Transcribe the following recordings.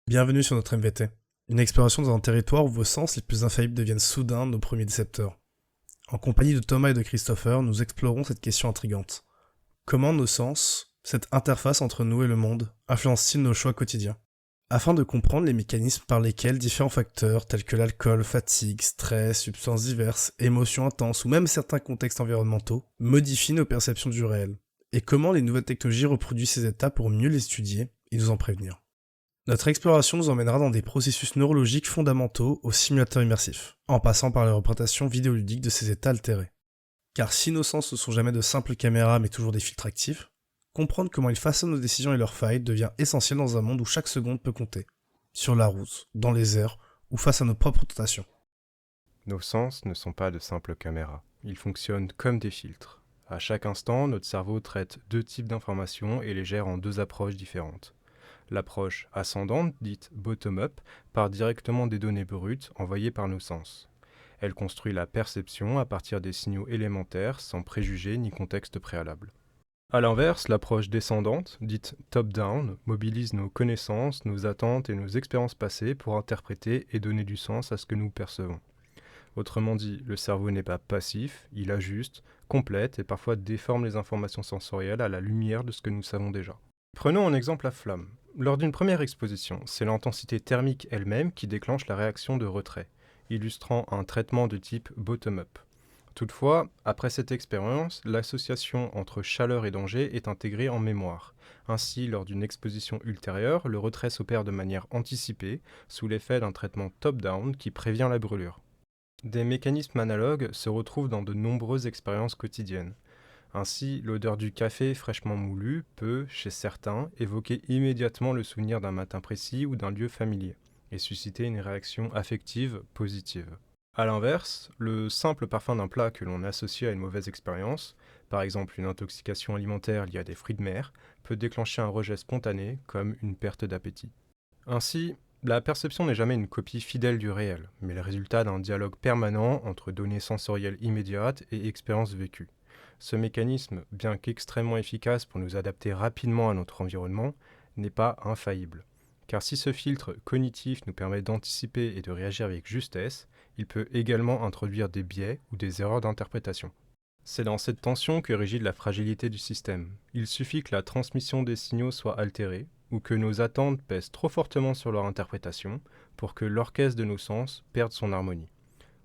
Bienvenue sur notre MVT, une exploration dans un territoire où vos sens les plus infaillibles deviennent soudain nos premiers décepteurs. En compagnie de Thomas et de Christopher, nous explorons cette question intrigante. Comment nos sens, cette interface entre nous et le monde, influencent-ils nos choix quotidiens? Afin de comprendre les mécanismes par lesquels différents facteurs tels que l'alcool, fatigue, stress, substances diverses, émotions intenses ou même certains contextes environnementaux modifient nos perceptions du réel, et comment les nouvelles technologies reproduisent ces états pour mieux les étudier et nous en prévenir. Notre exploration nous emmènera dans des processus neurologiques fondamentaux aux simulateurs immersifs, en passant par les représentations vidéoludiques de ces états altérés. Car si nos sens ne sont jamais de simples caméras mais toujours des filtres actifs, comprendre comment ils façonnent nos décisions et leurs failles devient essentiel dans un monde où chaque seconde peut compter. Sur la route, dans les airs, ou face à nos propres tentations. Nos sens ne sont pas de simples caméras. Ils fonctionnent comme des filtres. À chaque instant, notre cerveau traite deux types d'informations et les gère en deux approches différentes. L'approche ascendante, dite bottom-up, part directement des données brutes envoyées par nos sens. Elle construit la perception à partir des signaux élémentaires sans préjugés ni contexte préalable. A l'inverse, l'approche descendante, dite top-down, mobilise nos connaissances, nos attentes et nos expériences passées pour interpréter et donner du sens à ce que nous percevons. Autrement dit, le cerveau n'est pas passif, il ajuste, complète et parfois déforme les informations sensorielles à la lumière de ce que nous savons déjà. Prenons en exemple la flamme. Lors d'une première exposition, c'est l'intensité thermique elle-même qui déclenche la réaction de retrait, illustrant un traitement de type bottom-up. Toutefois, après cette expérience, l'association entre chaleur et danger est intégrée en mémoire. Ainsi, lors d'une exposition ultérieure, le retrait s'opère de manière anticipée, sous l'effet d'un traitement top-down qui prévient la brûlure. Des mécanismes analogues se retrouvent dans de nombreuses expériences quotidiennes. Ainsi, l'odeur du café fraîchement moulu peut, chez certains, évoquer immédiatement le souvenir d'un matin précis ou d'un lieu familier, et susciter une réaction affective positive. A l'inverse, le simple parfum d'un plat que l'on associe à une mauvaise expérience, par exemple une intoxication alimentaire liée à des fruits de mer, peut déclencher un rejet spontané comme une perte d'appétit. Ainsi, la perception n'est jamais une copie fidèle du réel, mais le résultat d'un dialogue permanent entre données sensorielles immédiates et expériences vécues. Ce mécanisme, bien qu'extrêmement efficace pour nous adapter rapidement à notre environnement, n'est pas infaillible. Car si ce filtre cognitif nous permet d'anticiper et de réagir avec justesse, il peut également introduire des biais ou des erreurs d'interprétation. C'est dans cette tension que réside la fragilité du système. Il suffit que la transmission des signaux soit altérée, ou que nos attentes pèsent trop fortement sur leur interprétation, pour que l'orchestre de nos sens perde son harmonie.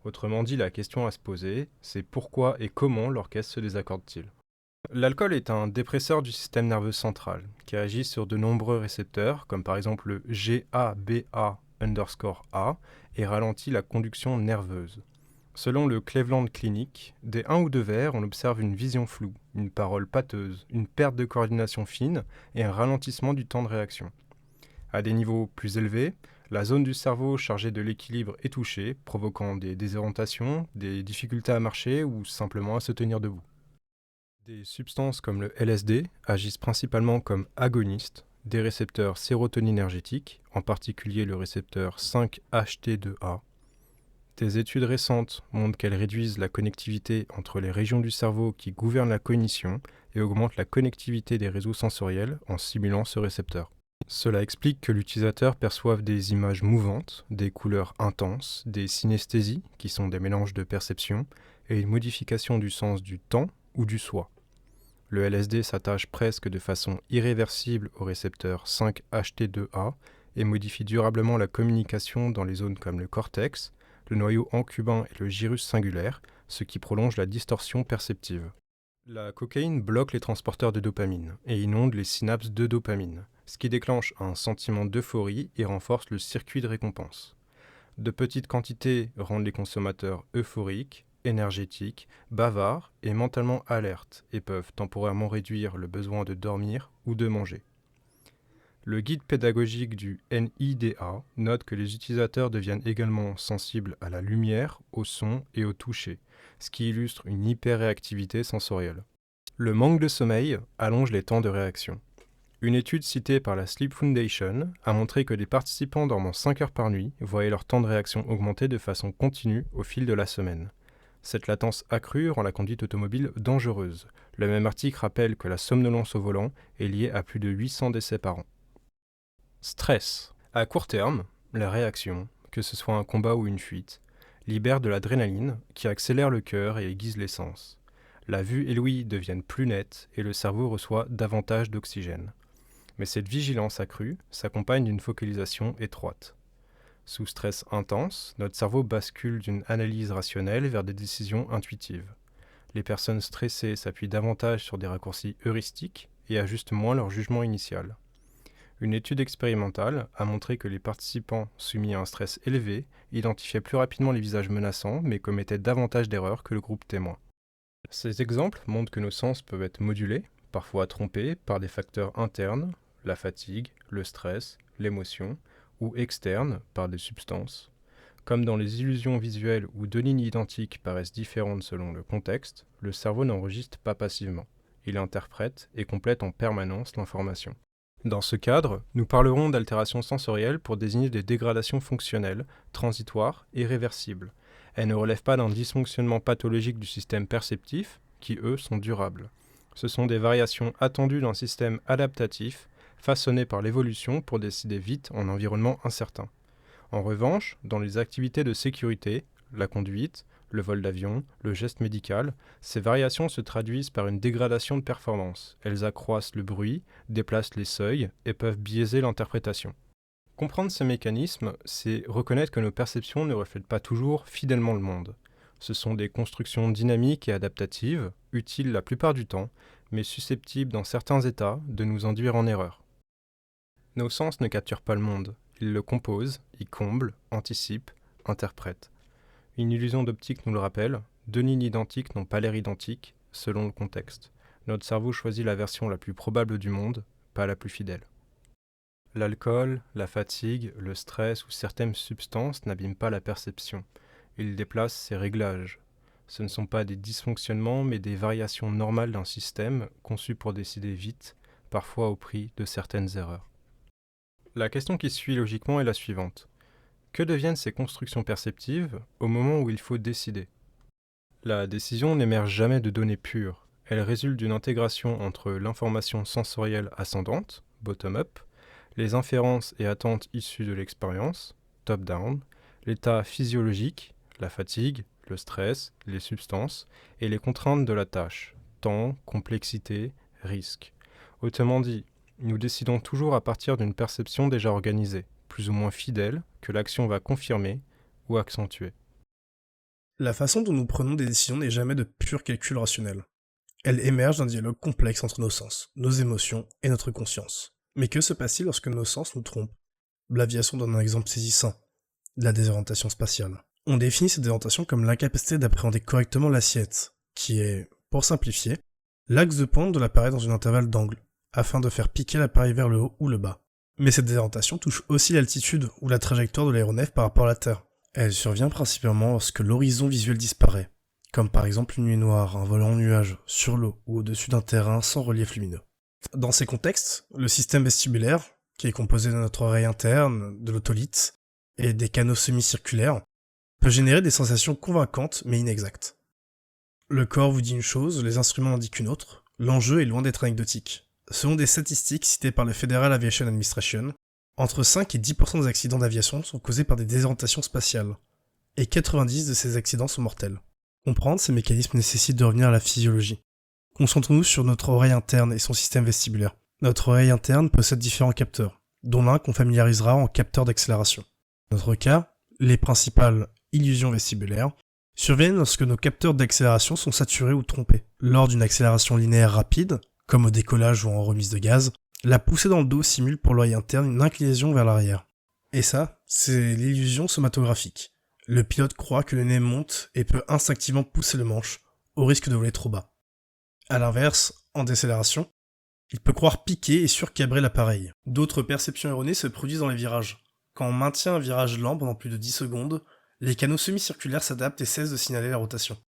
Autrement dit, la question à se poser, c'est pourquoi et comment l'orchestre se désaccorde-t-il? L'alcool est un dépresseur du système nerveux central, qui agit sur de nombreux récepteurs, comme par exemple le GABA_A, et ralentit la conduction nerveuse. Selon le Cleveland Clinic, dès un ou deux verres, on observe une vision floue, une parole pâteuse, une perte de coordination fine et un ralentissement du temps de réaction. À des niveaux plus élevés, la zone du cerveau chargée de l'équilibre est touchée, provoquant des désorientations, des difficultés à marcher ou simplement à se tenir debout. Des substances comme le LSD agissent principalement comme agonistes des récepteurs sérotoninergétiques, en particulier le récepteur 5-HT2A. Des études récentes montrent qu'elles réduisent la connectivité entre les régions du cerveau qui gouvernent la cognition et augmentent la connectivité des réseaux sensoriels en stimulant ce récepteur. Cela explique que l'utilisateur perçoive des images mouvantes, des couleurs intenses, des synesthésies, qui sont des mélanges de perceptions, et une modification du sens du temps ou du soi. Le LSD s'attache presque de façon irréversible au récepteur 5-HT2A et modifie durablement la communication dans les zones comme le cortex, le noyau encubin et le gyrus singulaire, ce qui prolonge la distorsion perceptive. La cocaïne bloque les transporteurs de dopamine et inonde les synapses de dopamine, ce qui déclenche un sentiment d'euphorie et renforce le circuit de récompense. De petites quantités rendent les consommateurs euphoriques, énergétiques, bavards et mentalement alertes et peuvent temporairement réduire le besoin de dormir ou de manger. Le guide pédagogique du NIDA note que les utilisateurs deviennent également sensibles à la lumière, au son et au toucher, ce qui illustre une hyperréactivité sensorielle. Le manque de sommeil allonge les temps de réaction. Une étude citée par la Sleep Foundation a montré que les participants dormant 5 heures par nuit voyaient leur temps de réaction augmenter de façon continue au fil de la semaine. Cette latence accrue rend la conduite automobile dangereuse. Le même article rappelle que la somnolence au volant est liée à plus de 800 décès par an. Stress. À court terme, la réaction, que ce soit un combat ou une fuite, libère de l'adrénaline qui accélère le cœur et aiguise les sens. La vue et l'ouïe deviennent plus nettes et le cerveau reçoit davantage d'oxygène. Mais cette vigilance accrue s'accompagne d'une focalisation étroite. Sous stress intense, notre cerveau bascule d'une analyse rationnelle vers des décisions intuitives. Les personnes stressées s'appuient davantage sur des raccourcis heuristiques et ajustent moins leur jugement initial. Une étude expérimentale a montré que les participants soumis à un stress élevé identifiaient plus rapidement les visages menaçants mais commettaient davantage d'erreurs que le groupe témoin. Ces exemples montrent que nos sens peuvent être modulés, parfois trompés par des facteurs internes, la fatigue, le stress, l'émotion, ou externes par des substances. Comme dans les illusions visuelles où deux lignes identiques paraissent différentes selon le contexte, le cerveau n'enregistre pas passivement. Il interprète et complète en permanence l'information. Dans ce cadre, nous parlerons d'altérations sensorielles pour désigner des dégradations fonctionnelles, transitoires et réversibles. Elles ne relèvent pas d'un dysfonctionnement pathologique du système perceptif, qui eux sont durables. Ce sont des variations attendues d'un système adaptatif, façonné par l'évolution pour décider vite en environnement incertain. En revanche, dans les activités de sécurité, la conduite, le vol d'avion, le geste médical, ces variations se traduisent par une dégradation de performance. Elles accroissent le bruit, déplacent les seuils et peuvent biaiser l'interprétation. Comprendre ces mécanismes, c'est reconnaître que nos perceptions ne reflètent pas toujours fidèlement le monde. Ce sont des constructions dynamiques et adaptatives, utiles la plupart du temps, mais susceptibles dans certains états de nous induire en erreur. Nos sens ne capturent pas le monde, ils le composent, y comblent, anticipent, interprètent. Une illusion d'optique nous le rappelle, deux lignes identiques n'ont pas l'air identiques selon le contexte. Notre cerveau choisit la version la plus probable du monde, pas la plus fidèle. L'alcool, la fatigue, le stress ou certaines substances n'abîment pas la perception. Ils déplacent ses réglages. Ce ne sont pas des dysfonctionnements mais des variations normales d'un système conçu pour décider vite, parfois au prix de certaines erreurs. La question qui suit logiquement est la suivante. Que deviennent ces constructions perceptives au moment où il faut décider ? La décision n'émerge jamais de données pures. Elle résulte d'une intégration entre l'information sensorielle ascendante, bottom-up, les inférences et attentes issues de l'expérience, top-down, l'état physiologique, la fatigue, le stress, les substances, et les contraintes de la tâche, temps, complexité, risque. Autrement dit, nous décidons toujours à partir d'une perception déjà organisée, plus ou moins fidèle, que l'action va confirmer ou accentuer. La façon dont nous prenons des décisions n'est jamais de pur calcul rationnel. Elle émerge d'un dialogue complexe entre nos sens, nos émotions et notre conscience. Mais que se passe-t-il lorsque nos sens nous trompent ? L'aviation donne un exemple saisissant, la désorientation spatiale. On définit cette désorientation comme l'incapacité d'appréhender correctement l'assiette, qui est, pour simplifier, l'axe de pointe de l'appareil dans un intervalle d'angle, afin de faire piquer l'appareil vers le haut ou le bas. Mais cette désorientation touche aussi l'altitude ou la trajectoire de l'aéronef par rapport à la Terre. Elle survient principalement lorsque l'horizon visuel disparaît, comme par exemple une nuit noire, un vol en nuage, sur l'eau ou au-dessus d'un terrain sans relief lumineux. Dans ces contextes, le système vestibulaire, qui est composé de notre oreille interne, de l'otolite et des canaux semi-circulaires, peut générer des sensations convaincantes mais inexactes. Le corps vous dit une chose, les instruments en indiquent une autre, l'enjeu est loin d'être anecdotique. Selon des statistiques citées par le Federal Aviation Administration, entre 5 et 10% des accidents d'aviation sont causés par des désorientations spatiales, et 90 de ces accidents sont mortels. Comprendre ces mécanismes nécessite de revenir à la physiologie. Concentrons-nous sur notre oreille interne et son système vestibulaire. Notre oreille interne possède différents capteurs, dont l'un qu'on familiarisera en capteur d'accélération. Dans notre cas, les principales illusions vestibulaires surviennent lorsque nos capteurs d'accélération sont saturés ou trompés. Lors d'une accélération linéaire rapide, comme au décollage ou en remise de gaz, la poussée dans le dos simule pour l'oreille interne une inclinaison vers l'arrière. Et ça, c'est l'illusion somatographique. Le pilote croit que le nez monte et peut instinctivement pousser le manche, au risque de voler trop bas. A l'inverse, en décélération, il peut croire piquer et surcabrer l'appareil. D'autres perceptions erronées se produisent dans les virages. Quand on maintient un virage lent pendant plus de 10 secondes, les canaux semi-circulaires s'adaptent et cessent de signaler la rotation.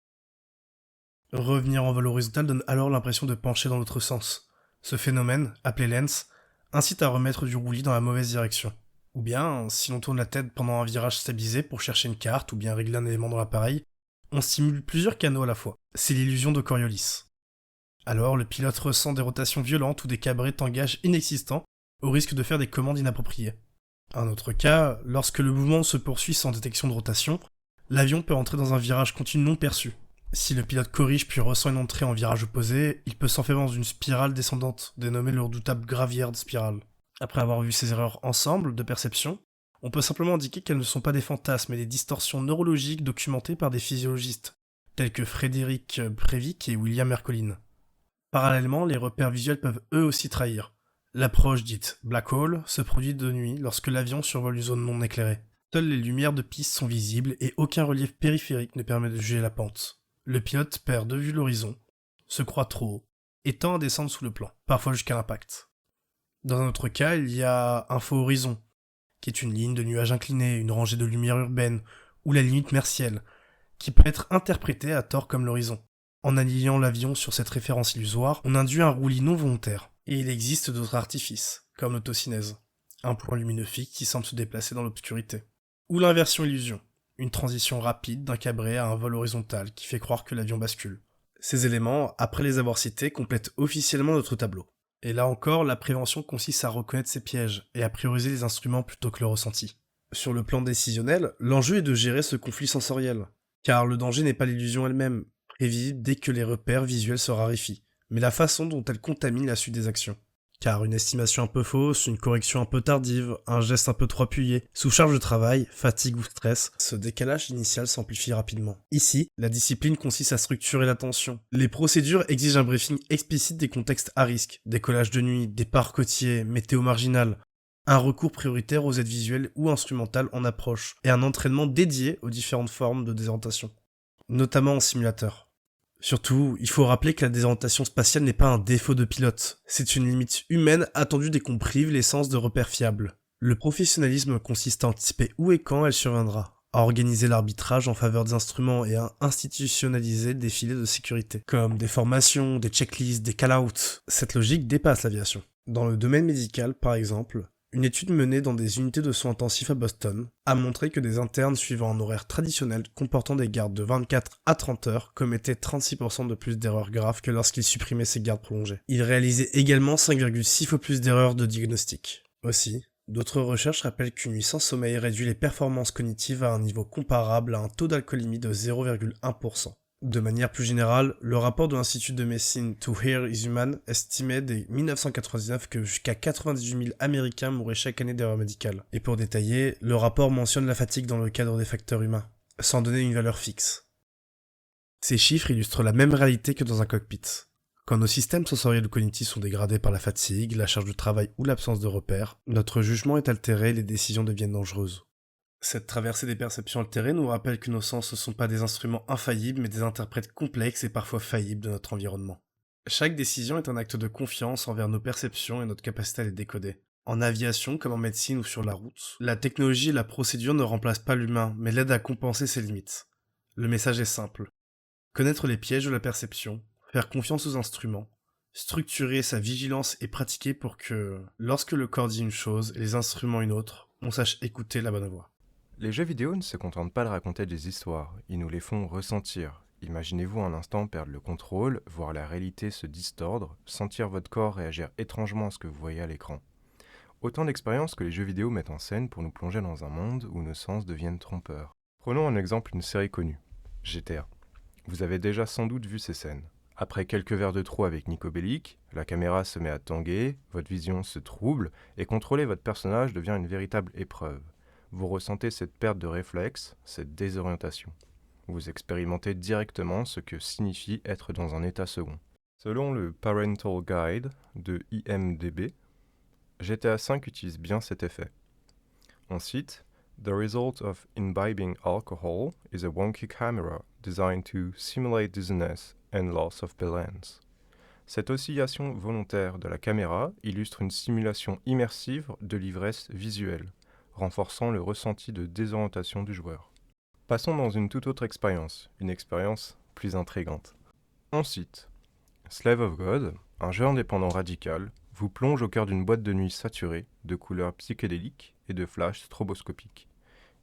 Revenir en vol horizontal donne alors l'impression de pencher dans l'autre sens. Ce phénomène, appelé lens, incite à remettre du roulis dans la mauvaise direction. Ou bien, si l'on tourne la tête pendant un virage stabilisé pour chercher une carte ou bien régler un élément dans l'appareil, on stimule plusieurs canaux à la fois. C'est l'illusion de Coriolis. Alors, le pilote ressent des rotations violentes ou des cabrets tangage inexistants, au risque de faire des commandes inappropriées. Un autre cas, lorsque le mouvement se poursuit sans détection de rotation, l'avion peut entrer dans un virage continu non perçu. Si le pilote corrige puis ressent une entrée en virage opposé, il peut s'enfermer dans une spirale descendante, dénommée le redoutable Gravière spirale. Après avoir vu ces erreurs ensemble de perception, on peut simplement indiquer qu'elles ne sont pas des fantasmes mais des distorsions neurologiques documentées par des physiologistes, tels que Frédéric Breivik et William Mercolin. Parallèlement, les repères visuels peuvent eux aussi trahir. L'approche dite black hole se produit de nuit lorsque l'avion survole une zone non éclairée. Seules les lumières de piste sont visibles et aucun relief périphérique ne permet de juger la pente. Le pilote perd de vue l'horizon, se croit trop haut, et tend à descendre sous le plan, parfois jusqu'à l'impact. Dans un autre cas, il y a un faux horizon, qui est une ligne de nuages inclinés, une rangée de lumière urbaine, ou la limite mercielle, qui peut être interprétée à tort comme l'horizon. En alignant l'avion sur cette référence illusoire, on induit un roulis non volontaire. Et il existe d'autres artifices, comme l'autocinèse, un point lumineux fixe qui semble se déplacer dans l'obscurité. Ou l'inversion illusion, une transition rapide d'un cabré à un vol horizontal qui fait croire que l'avion bascule. Ces éléments, après les avoir cités, complètent officiellement notre tableau. Et là encore, la prévention consiste à reconnaître ces pièges et à prioriser les instruments plutôt que le ressenti. Sur le plan décisionnel, l'enjeu est de gérer ce conflit sensoriel, car le danger n'est pas l'illusion elle-même, prévisible dès que les repères visuels se raréfient, mais la façon dont elle contamine la suite des actions. Car une estimation un peu fausse, une correction un peu tardive, un geste un peu trop appuyé, sous charge de travail, fatigue ou stress, ce décalage initial s'amplifie rapidement. Ici, la discipline consiste à structurer l'attention. Les procédures exigent un briefing explicite des contextes à risque, décollage de nuit, départ côtier, météo marginal, un recours prioritaire aux aides visuelles ou instrumentales en approche, et un entraînement dédié aux différentes formes de désorientation, notamment en simulateur. Surtout, il faut rappeler que la désorientation spatiale n'est pas un défaut de pilote, c'est une limite humaine attendue dès qu'on prive l'essence de repères fiables. Le professionnalisme consiste à anticiper où et quand elle surviendra, à organiser l'arbitrage en faveur des instruments et à institutionnaliser des filets de sécurité, comme des formations, des checklists, des call-outs. Cette logique dépasse l'aviation. Dans le domaine médical, par exemple, une étude menée dans des unités de soins intensifs à Boston a montré que des internes suivant un horaire traditionnel comportant des gardes de 24 à 30 heures commettaient 36% de plus d'erreurs graves que lorsqu'ils supprimaient ces gardes prolongées. Ils réalisaient également 5,6 fois plus d'erreurs de diagnostic. Aussi, d'autres recherches rappellent qu'une nuit sans sommeil réduit les performances cognitives à un niveau comparable à un taux d'alcoolémie de 0,1%. De manière plus générale, le rapport de l'Institut de médecine To Hear is Human estimait dès 1999 que jusqu'à 98 000 Américains mouraient chaque année d'erreurs médicales. Et pour détailler, le rapport mentionne la fatigue dans le cadre des facteurs humains, sans donner une valeur fixe. Ces chiffres illustrent la même réalité que dans un cockpit. Quand nos systèmes sensoriels ou cognitifs sont dégradés par la fatigue, la charge de travail ou l'absence de repères, notre jugement est altéré et les décisions deviennent dangereuses. Cette traversée des perceptions altérées nous rappelle que nos sens ne sont pas des instruments infaillibles mais des interprètes complexes et parfois faillibles de notre environnement. Chaque décision est un acte de confiance envers nos perceptions et notre capacité à les décoder. En aviation comme en médecine ou sur la route, la technologie et la procédure ne remplacent pas l'humain mais l'aident à compenser ses limites. Le message est simple. Connaître les pièges de la perception, faire confiance aux instruments, structurer sa vigilance et pratiquer pour que, lorsque le corps dit une chose et les instruments une autre, on sache écouter la bonne voix. Les jeux vidéo ne se contentent pas de raconter des histoires, ils nous les font ressentir. Imaginez-vous un instant perdre le contrôle, voir la réalité se distordre, sentir votre corps réagir étrangement à ce que vous voyez à l'écran. Autant d'expériences que les jeux vidéo mettent en scène pour nous plonger dans un monde où nos sens deviennent trompeurs. Prenons en exemple une série connue, GTA. Vous avez déjà sans doute vu ces scènes. Après quelques verres de trop avec Nico Bellic, la caméra se met à tanguer, votre vision se trouble, et contrôler votre personnage devient une véritable épreuve. Vous ressentez cette perte de réflexe, cette désorientation. Vous expérimentez directement ce que signifie être dans un état second. Selon le Parental Guide de IMDb, GTA V utilise bien cet effet. On cite « The result of imbibing alcohol is a wonky camera designed to simulate dizziness and loss of balance. » Cette oscillation volontaire de la caméra illustre une simulation immersive de l'ivresse visuelle, renforçant le ressenti de désorientation du joueur. Passons dans une toute autre expérience, une expérience plus intrigante. On cite Slave of God, un jeu indépendant radical, vous plonge au cœur d'une boîte de nuit saturée de couleurs psychédéliques et de flashs stroboscopiques.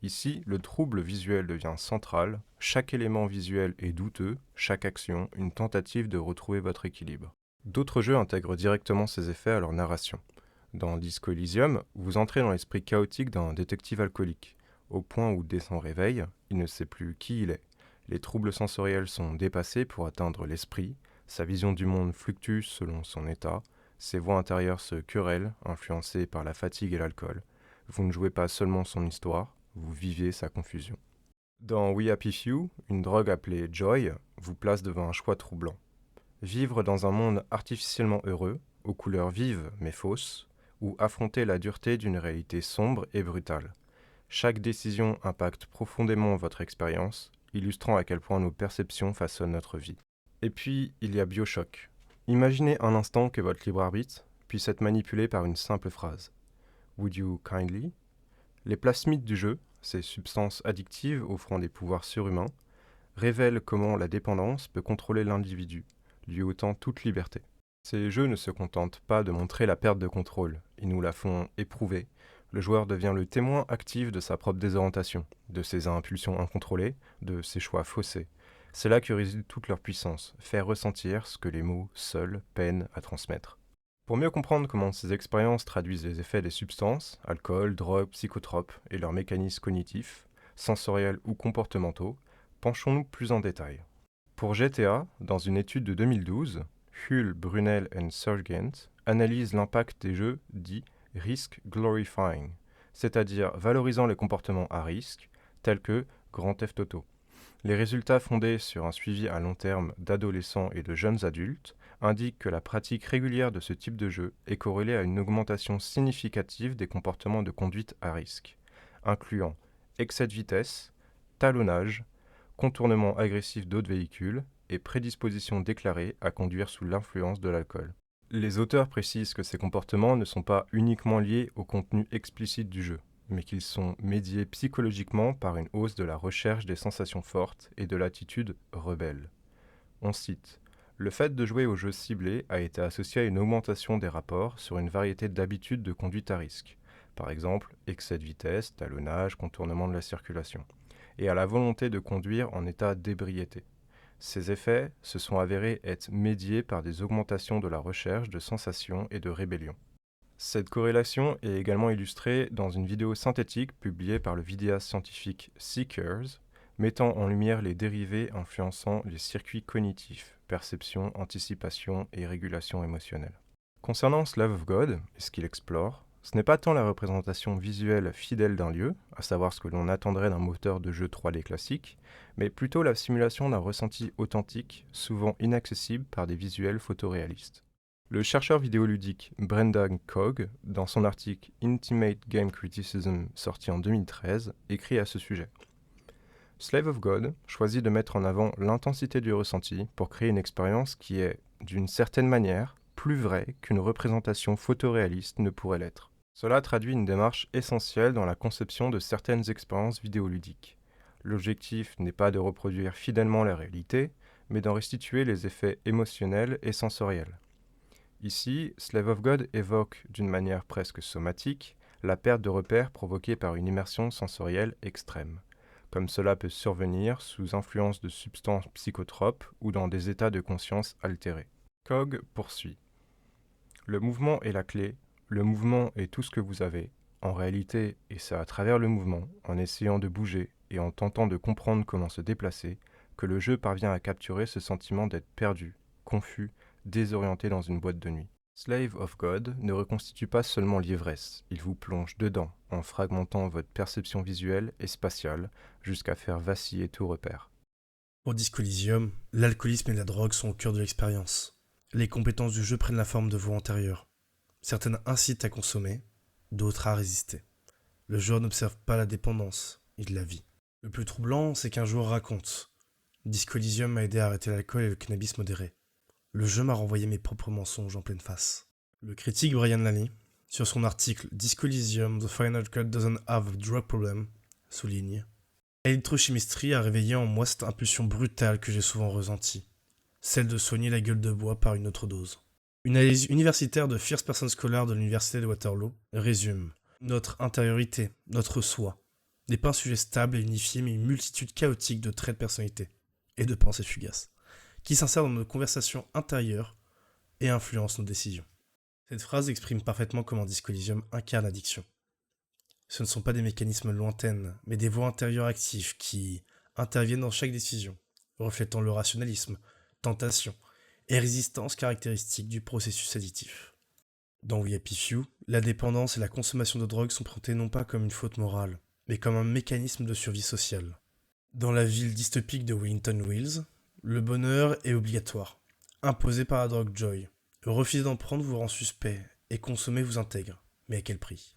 Ici, le trouble visuel devient central, chaque élément visuel est douteux, chaque action, une tentative de retrouver votre équilibre. D'autres jeux intègrent directement ces effets à leur narration. Dans Disco Elysium, vous entrez dans l'esprit chaotique d'un détective alcoolique, au point où dès son réveil, il ne sait plus qui il est. Les troubles sensoriels sont dépassés pour atteindre l'esprit, sa vision du monde fluctue selon son état, ses voix intérieures se querellent, influencées par la fatigue et l'alcool. Vous ne jouez pas seulement son histoire, vous vivez sa confusion. Dans We Happy Few, une drogue appelée Joy vous place devant un choix troublant. Vivre dans un monde artificiellement heureux, aux couleurs vives mais fausses, ou affronter la dureté d'une réalité sombre et brutale. Chaque décision impacte profondément votre expérience, illustrant à quel point nos perceptions façonnent notre vie. Et puis, il y a BioShock. Imaginez un instant que votre libre arbitre puisse être manipulé par une simple phrase. Would you kindly? Les plasmides du jeu, ces substances addictives offrant des pouvoirs surhumains, révèlent comment la dépendance peut contrôler l'individu, lui ôtant toute liberté. Ces jeux ne se contentent pas de montrer la perte de contrôle, ils nous la font éprouver. Le joueur devient le témoin actif de sa propre désorientation, de ses impulsions incontrôlées, de ses choix faussés. C'est là que réside toute leur puissance, faire ressentir ce que les mots seuls peinent à transmettre. Pour mieux comprendre comment ces expériences traduisent les effets des substances, alcool, drogue, psychotropes et leurs mécanismes cognitifs, sensoriels ou comportementaux, penchons-nous plus en détail. Pour GTA, dans une étude de 2012, Hull, Brunel et Sargent analysent l'impact des jeux dits risk glorifying, c'est-à-dire valorisant les comportements à risque, tels que Grand Theft Auto. Les résultats fondés sur un suivi à long terme d'adolescents et de jeunes adultes indiquent que la pratique régulière de ce type de jeu est corrélée à une augmentation significative des comportements de conduite à risque, incluant excès de vitesse, talonnage, contournement agressif d'autres véhicules et prédisposition déclarée à conduire sous l'influence de l'alcool. Les auteurs précisent que ces comportements ne sont pas uniquement liés au contenu explicite du jeu, mais qu'ils sont médiés psychologiquement par une hausse de la recherche des sensations fortes et de l'attitude rebelle. On cite « Le fait de jouer aux jeux ciblés a été associé à une augmentation des rapports sur une variété d'habitudes de conduite à risque, par exemple excès de vitesse, talonnage, contournement de la circulation, et à la volonté de conduire en état d'ébriété. Ces effets se sont avérés être médiés par des augmentations de la recherche de sensations et de rébellion. » Cette corrélation est également illustrée dans une vidéo synthétique publiée par le vidéaste scientifique Seekers, mettant en lumière les dérivés influençant les circuits cognitifs, perception, anticipation et régulation émotionnelle. Concernant Slave of God et ce qu'il explore, ce n'est pas tant la représentation visuelle fidèle d'un lieu, à savoir ce que l'on attendrait d'un moteur de jeu 3D classique, mais plutôt la simulation d'un ressenti authentique, souvent inaccessible par des visuels photoréalistes. Le chercheur vidéoludique Brendan Cogg, dans son article Intimate Game Criticism sorti en 2013, écrit à ce sujet. Slave of God choisit de mettre en avant l'intensité du ressenti pour créer une expérience qui est, d'une certaine manière, plus vraie qu'une représentation photoréaliste ne pourrait l'être. Cela traduit une démarche essentielle dans la conception de certaines expériences vidéoludiques. L'objectif n'est pas de reproduire fidèlement la réalité, mais d'en restituer les effets émotionnels et sensoriels. Ici, Slave of God évoque, d'une manière presque somatique, la perte de repères provoquée par une immersion sensorielle extrême, comme cela peut survenir sous influence de substances psychotropes ou dans des états de conscience altérés. Cogg poursuit. Le mouvement est la clé, le mouvement est tout ce que vous avez. En réalité, et c'est à travers le mouvement, en essayant de bouger et en tentant de comprendre comment se déplacer, que le jeu parvient à capturer ce sentiment d'être perdu, confus, désorienté dans une boîte de nuit. Slave of God ne reconstitue pas seulement l'ivresse, il vous plonge dedans en fragmentant votre perception visuelle et spatiale jusqu'à faire vaciller tout repère. Pour Disco Elysium, l'alcoolisme et la drogue sont au cœur de l'expérience. Les compétences du jeu prennent la forme de voies antérieures. Certaines incitent à consommer, d'autres à résister. Le joueur n'observe pas la dépendance, il la vit. Le plus troublant, c'est qu'un joueur raconte « Disco Elysium m'a aidé à arrêter l'alcool et le cannabis modéré. Le jeu m'a renvoyé mes propres mensonges en pleine face. » Le critique Brian Lally, sur son article « Disco Elysium, The Final Cut Doesn't Have a Drug Problem », souligne « L'électrochimistrie a réveillé en moi cette impulsion brutale que j'ai souvent ressentie, celle de soigner la gueule de bois par une autre dose. » Une analyse universitaire de First Person Scholar de l'université de Waterloo résume « Notre intériorité, notre soi, n'est pas un sujet stable et unifié mais une multitude chaotique de traits de personnalité et de pensées fugaces, qui s'insèrent dans nos conversations intérieures et influencent nos décisions. » Cette phrase exprime parfaitement comment Disco Elysium incarne l'addiction. Ce ne sont pas des mécanismes lointains, mais des voies intérieures actives qui interviennent dans chaque décision, reflétant le rationalisme, tentation et résistance caractéristiques du processus additif. Dans We Happy Few, la dépendance et la consommation de drogue sont présentées non pas comme une faute morale, mais comme un mécanisme de survie sociale. Dans la ville dystopique de Wellington Wells, le bonheur est obligatoire, imposé par la drogue Joy. Refuser d'en prendre vous rend suspect, et consommer vous intègre. Mais à quel prix?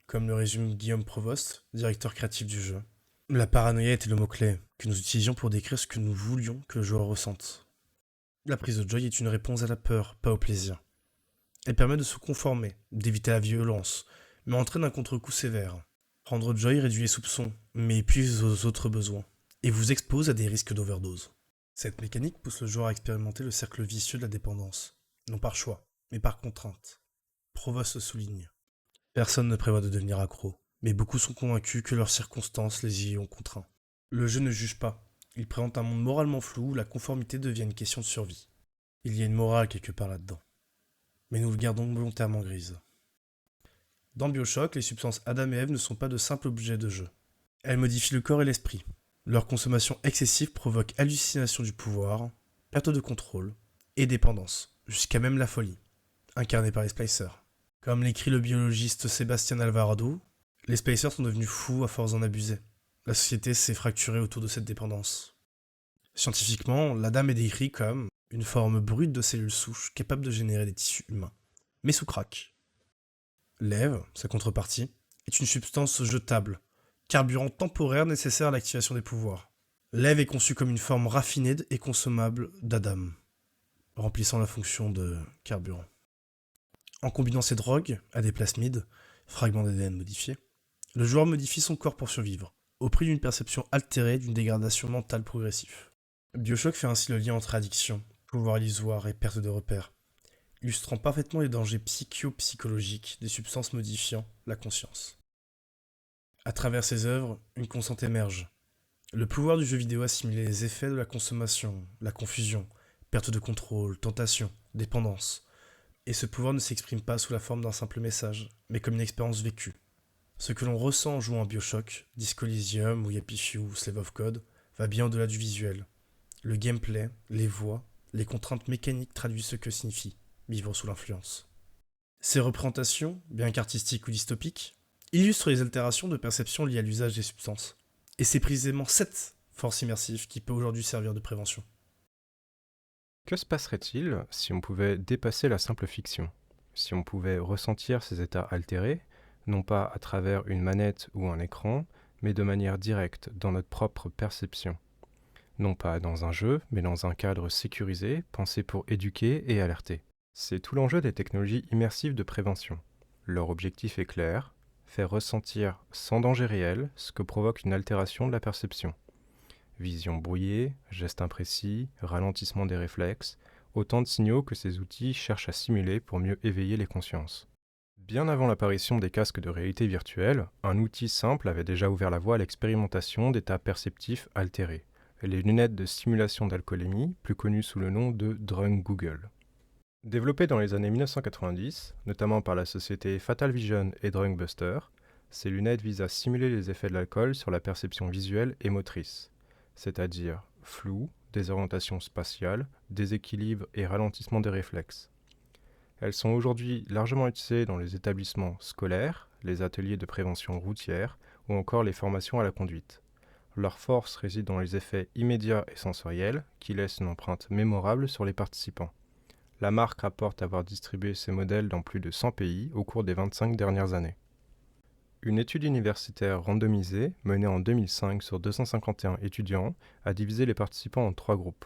Comme le résume Guillaume Provost, directeur créatif du jeu. La paranoïa était le mot-clé que nous utilisions pour décrire ce que nous voulions que le joueur ressente. La prise de Joy est une réponse à la peur, pas au plaisir. Elle permet de se conformer, d'éviter la violence, mais entraîne un contre-coup sévère. Prendre Joy réduit les soupçons, mais épuise vos autres besoins, et vous expose à des risques d'overdose. Cette mécanique pousse le joueur à expérimenter le cercle vicieux de la dépendance. Non par choix, mais par contrainte. Provost souligne. Personne ne prévoit de devenir accro, mais beaucoup sont convaincus que leurs circonstances les y ont contraints. Le jeu ne juge pas, il présente un monde moralement flou où la conformité devient une question de survie. Il y a une morale quelque part là-dedans. Mais nous le gardons volontairement grise. Dans BioShock, les substances Adam et Ève ne sont pas de simples objets de jeu. Elles modifient le corps et l'esprit. Leur consommation excessive provoque hallucination du pouvoir, perte de contrôle et dépendance, jusqu'à même la folie, incarnée par les Splicers. Comme l'écrit le biologiste Sébastien Alvarado, les Splicers sont devenus fous à force d'en abuser. La société s'est fracturée autour de cette dépendance. Scientifiquement, l'Adam est décrit comme une forme brute de cellules souches capable de générer des tissus humains, mais sous crack. L'Ève, sa contrepartie, est une substance jetable, carburant temporaire nécessaire à l'activation des pouvoirs. L'Ève est conçue comme une forme raffinée et consommable d'Adam, remplissant la fonction de carburant. En combinant ces drogues à des plasmides, fragments d'ADN modifiés, le joueur modifie son corps pour survivre, au prix d'une perception altérée d'une dégradation mentale progressive. BioShock fait ainsi le lien entre addiction, pouvoir illusoire et perte de repères, illustrant parfaitement les dangers psychologiques des substances modifiant la conscience. À travers ses œuvres, une constante émerge. Le pouvoir du jeu vidéo assimiler les effets de la consommation, la confusion, perte de contrôle, tentation, dépendance. Et ce pouvoir ne s'exprime pas sous la forme d'un simple message, mais comme une expérience vécue. Ce que l'on ressent en jouant à BioShock, Disco Elysium ou Happy Few ou Slave of God, va bien au-delà du visuel. Le gameplay, les voix, les contraintes mécaniques traduisent ce que signifie vivre sous l'influence. Ces représentations, bien qu'artistiques ou dystopiques, illustrent les altérations de perception liées à l'usage des substances. Et c'est précisément cette force immersive qui peut aujourd'hui servir de prévention. Que se passerait-il si on pouvait dépasser la simple fiction? Si on pouvait ressentir ces états altérés, non pas à travers une manette ou un écran, mais de manière directe dans notre propre perception. Non pas dans un jeu, mais dans un cadre sécurisé, pensé pour éduquer et alerter. C'est tout l'enjeu des technologies immersives de prévention. Leur objectif est clair, faire ressentir sans danger réel ce que provoque une altération de la perception. Vision brouillée, gestes imprécis, ralentissement des réflexes, autant de signaux que ces outils cherchent à simuler pour mieux éveiller les consciences. Bien avant l'apparition des casques de réalité virtuelle, un outil simple avait déjà ouvert la voie à l'expérimentation d'états perceptifs altérés, les lunettes de simulation d'alcoolémie, plus connues sous le nom de Drunk Google. Développées dans les années 1990, notamment par la société Fatal Vision et Drunk Buster, ces lunettes visent à simuler les effets de l'alcool sur la perception visuelle et motrice, c'est-à-dire flou, désorientation spatiale, déséquilibre et ralentissement des réflexes. Elles sont aujourd'hui largement utilisées dans les établissements scolaires, les ateliers de prévention routière ou encore les formations à la conduite. Leur force réside dans les effets immédiats et sensoriels qui laissent une empreinte mémorable sur les participants. La marque rapporte avoir distribué ces modèles dans plus de 100 pays au cours des 25 dernières années. Une étude universitaire randomisée, menée en 2005 sur 251 étudiants, a divisé les participants en 3 groupes.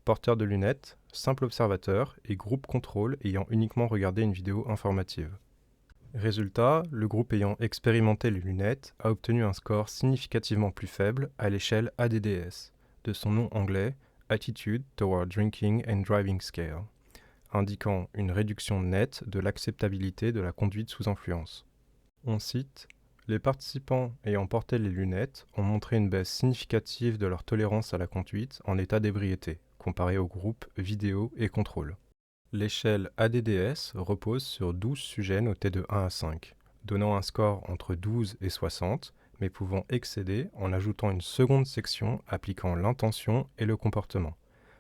Porteurs de lunettes, simples observateurs et groupe contrôle ayant uniquement regardé une vidéo informative. Résultat, le groupe ayant expérimenté les lunettes a obtenu un score significativement plus faible à l'échelle ADDS, de son nom anglais Attitude Toward Drinking and Driving Scale, indiquant une réduction nette de l'acceptabilité de la conduite sous influence. On cite « Les participants ayant porté les lunettes ont montré une baisse significative de leur tolérance à la conduite en état d'ébriété, comparé au groupe vidéo et contrôle. L'échelle ADDS repose sur 12 sujets notés de 1 à 5, donnant un score entre 12 et 60, mais pouvant excéder en ajoutant une seconde section appliquant l'intention et le comportement,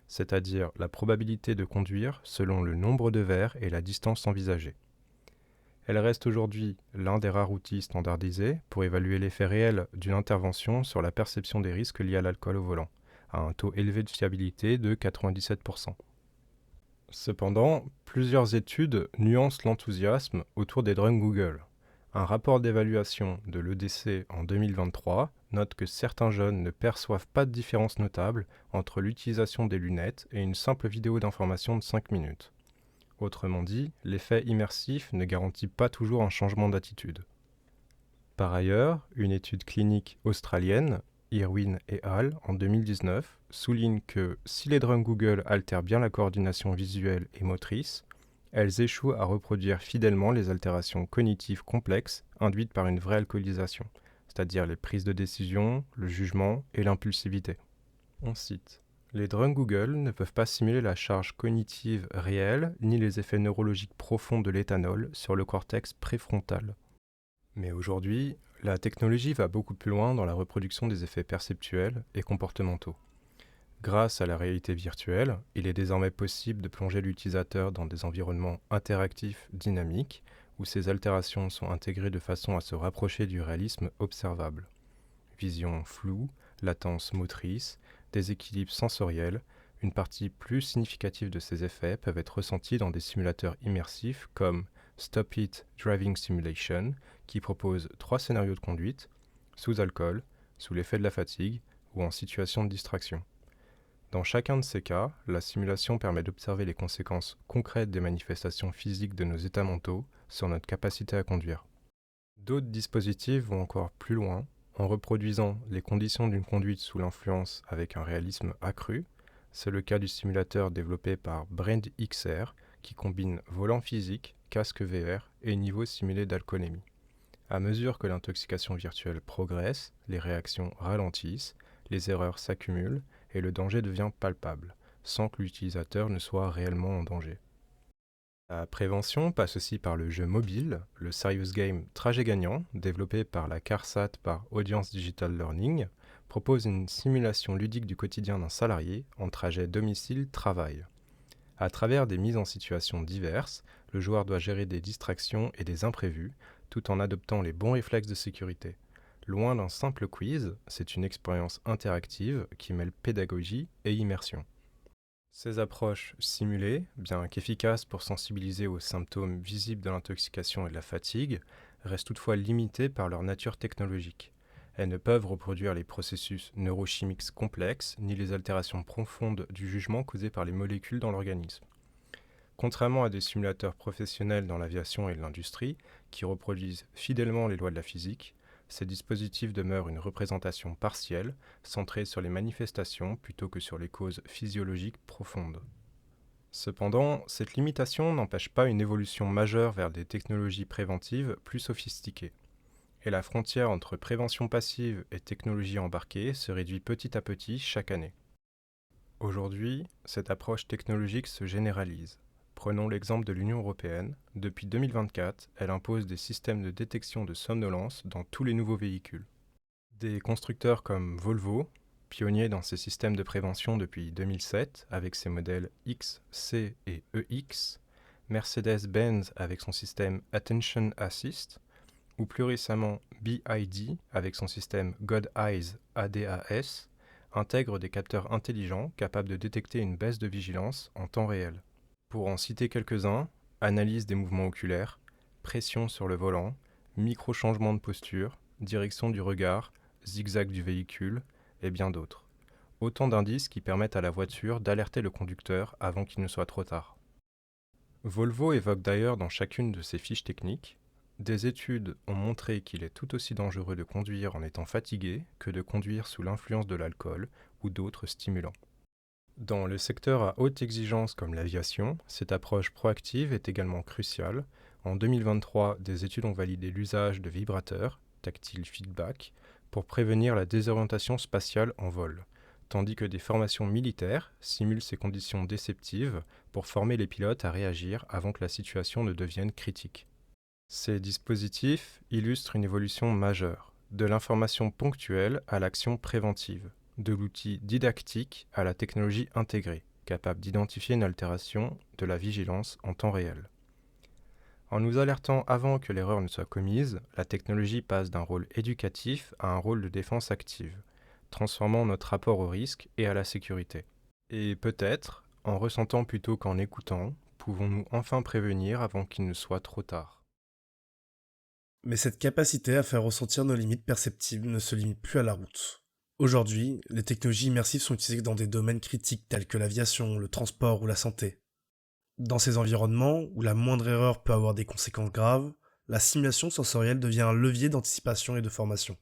c'est-à-dire la probabilité de conduire selon le nombre de verres et la distance envisagée. Elle reste aujourd'hui l'un des rares outils standardisés pour évaluer l'effet réel d'une intervention sur la perception des risques liés à l'alcool au volant, à un taux élevé de fiabilité de 97%. Cependant, plusieurs études nuancent l'enthousiasme autour des drones Google. Un rapport d'évaluation de l'EDC en 2023 note que certains jeunes ne perçoivent pas de différence notable entre l'utilisation des lunettes et une simple vidéo d'information de 5 minutes. Autrement dit, l'effet immersif ne garantit pas toujours un changement d'attitude. Par ailleurs, une étude clinique australienne, Irwin et al. En 2019, souligne que si les drones Google altèrent bien la coordination visuelle et motrice, elles échouent à reproduire fidèlement les altérations cognitives complexes induites par une vraie alcoolisation, c'est-à-dire les prises de décision, le jugement et l'impulsivité. On cite. Les drones Google ne peuvent pas simuler la charge cognitive réelle ni les effets neurologiques profonds de l'éthanol sur le cortex préfrontal. Mais aujourd'hui, la technologie va beaucoup plus loin dans la reproduction des effets perceptuels et comportementaux. Grâce à la réalité virtuelle, il est désormais possible de plonger l'utilisateur dans des environnements interactifs dynamiques où ces altérations sont intégrées de façon à se rapprocher du réalisme observable. Vision floue, latence motrice, déséquilibre sensoriel, une partie plus significative de ces effets peuvent être ressentis dans des simulateurs immersifs comme Stop It Driving Simulation, qui propose 3 scénarios de conduite, sous alcool, sous l'effet de la fatigue ou en situation de distraction. Dans chacun de ces cas, la simulation permet d'observer les conséquences concrètes des manifestations physiques de nos états mentaux sur notre capacité à conduire. D'autres dispositifs vont encore plus loin en reproduisant les conditions d'une conduite sous l'influence avec un réalisme accru. C'est le cas du simulateur développé par BrainXR qui combine volant physique, casque VR et niveau simulé d'alcoolémie. À mesure que l'intoxication virtuelle progresse, les réactions ralentissent, les erreurs s'accumulent et le danger devient palpable, sans que l'utilisateur ne soit réellement en danger. La prévention passe aussi par le jeu mobile, le serious game Trajet gagnant, développé par la CARSAT par Audience Digital Learning, propose une simulation ludique du quotidien d'un salarié en trajet domicile-travail. À travers des mises en situation diverses, le joueur doit gérer des distractions et des imprévus, tout en adoptant les bons réflexes de sécurité. Loin d'un simple quiz, c'est une expérience interactive qui mêle pédagogie et immersion. Ces approches simulées, bien qu'efficaces pour sensibiliser aux symptômes visibles de l'intoxication et de la fatigue, restent toutefois limitées par leur nature technologique. Elles ne peuvent reproduire les processus neurochimiques complexes ni les altérations profondes du jugement causées par les molécules dans l'organisme. Contrairement à des simulateurs professionnels dans l'aviation et l'industrie, qui reproduisent fidèlement les lois de la physique, ces dispositifs demeurent une représentation partielle, centrée sur les manifestations plutôt que sur les causes physiologiques profondes. Cependant, cette limitation n'empêche pas une évolution majeure vers des technologies préventives plus sophistiquées. Et la frontière entre prévention passive et technologie embarquée se réduit petit à petit chaque année. Aujourd'hui, cette approche technologique se généralise. Prenons l'exemple de l'Union européenne. Depuis 2024, elle impose des systèmes de détection de somnolence dans tous les nouveaux véhicules. Des constructeurs comme Volvo, pionnier dans ces systèmes de prévention depuis 2007 avec ses modèles X, C et EX, Mercedes-Benz avec son système Attention Assist, ou plus récemment BYD avec son système God Eyes ADAS, intègrent des capteurs intelligents capables de détecter une baisse de vigilance en temps réel. Pour en citer quelques-uns, analyse des mouvements oculaires, pression sur le volant, micro-changement de posture, direction du regard, zigzag du véhicule, et bien d'autres. Autant d'indices qui permettent à la voiture d'alerter le conducteur avant qu'il ne soit trop tard. Volvo évoque d'ailleurs dans chacune de ses fiches techniques: des études ont montré qu'il est tout aussi dangereux de conduire en étant fatigué que de conduire sous l'influence de l'alcool ou d'autres stimulants. Dans le secteur à haute exigence comme l'aviation, cette approche proactive est également cruciale. En 2023, des études ont validé l'usage de vibrateurs, tactile feedback, pour prévenir la désorientation spatiale en vol, tandis que des formations militaires simulent ces conditions déceptives pour former les pilotes à réagir avant que la situation ne devienne critique. Ces dispositifs illustrent une évolution majeure, de l'information ponctuelle à l'action préventive, de l'outil didactique à la technologie intégrée, capable d'identifier une altération de la vigilance en temps réel. En nous alertant avant que l'erreur ne soit commise, la technologie passe d'un rôle éducatif à un rôle de défense active, transformant notre rapport au risque et à la sécurité. Et peut-être, en ressentant plutôt qu'en écoutant, pouvons-nous enfin prévenir avant qu'il ne soit trop tard. Mais cette capacité à faire ressentir nos limites perceptibles ne se limite plus à la route. Aujourd'hui, les technologies immersives sont utilisées dans des domaines critiques tels que l'aviation, le transport ou la santé. Dans ces environnements, où la moindre erreur peut avoir des conséquences graves, la simulation sensorielle devient un levier d'anticipation et de formation.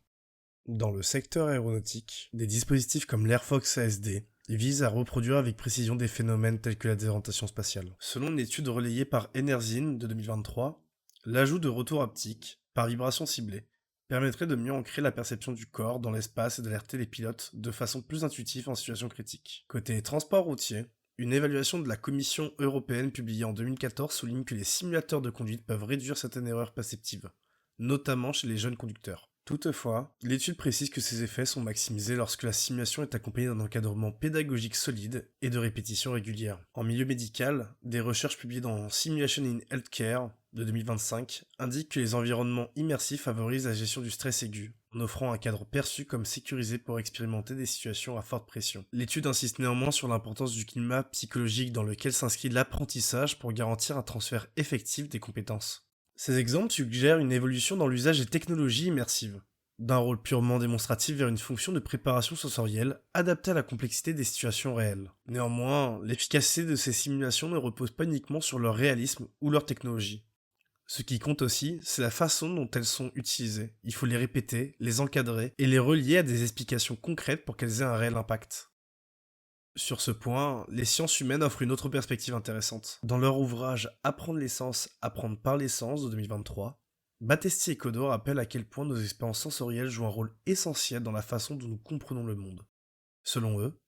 Dans le secteur aéronautique, des dispositifs comme l'Airfox ASD visent à reproduire avec précision des phénomènes tels que la désorientation spatiale. Selon une étude relayée par Enerzine de 2023, l'ajout de retours haptiques, par vibration ciblée, permettrait de mieux ancrer la perception du corps dans l'espace et d'alerter les pilotes de façon plus intuitive en situation critique. Côté transport routier, une évaluation de la Commission européenne publiée en 2014 souligne que les simulateurs de conduite peuvent réduire certaines erreurs perceptives, notamment chez les jeunes conducteurs. Toutefois, l'étude précise que ces effets sont maximisés lorsque la simulation est accompagnée d'un encadrement pédagogique solide et de répétitions régulières. En milieu médical, des recherches publiées dans Simulation in Healthcare de 2025 indiquent que les environnements immersifs favorisent la gestion du stress aigu, en offrant un cadre perçu comme sécurisé pour expérimenter des situations à forte pression. L'étude insiste néanmoins sur l'importance du climat psychologique dans lequel s'inscrit l'apprentissage pour garantir un transfert effectif des compétences. Ces exemples suggèrent une évolution dans l'usage des technologies immersives, d'un rôle purement démonstratif vers une fonction de préparation sensorielle adaptée à la complexité des situations réelles. Néanmoins, l'efficacité de ces simulations ne repose pas uniquement sur leur réalisme ou leur technologie. Ce qui compte aussi, c'est la façon dont elles sont utilisées. Il faut les répéter, les encadrer et les relier à des explications concrètes pour qu'elles aient un réel impact. Sur ce point, les sciences humaines offrent une autre perspective intéressante. Dans leur ouvrage Apprendre les sens, apprendre par les sens de 2023, Battesti et Kodo rappellent à quel point nos expériences sensorielles jouent un rôle essentiel dans la façon dont nous comprenons le monde. Selon eux,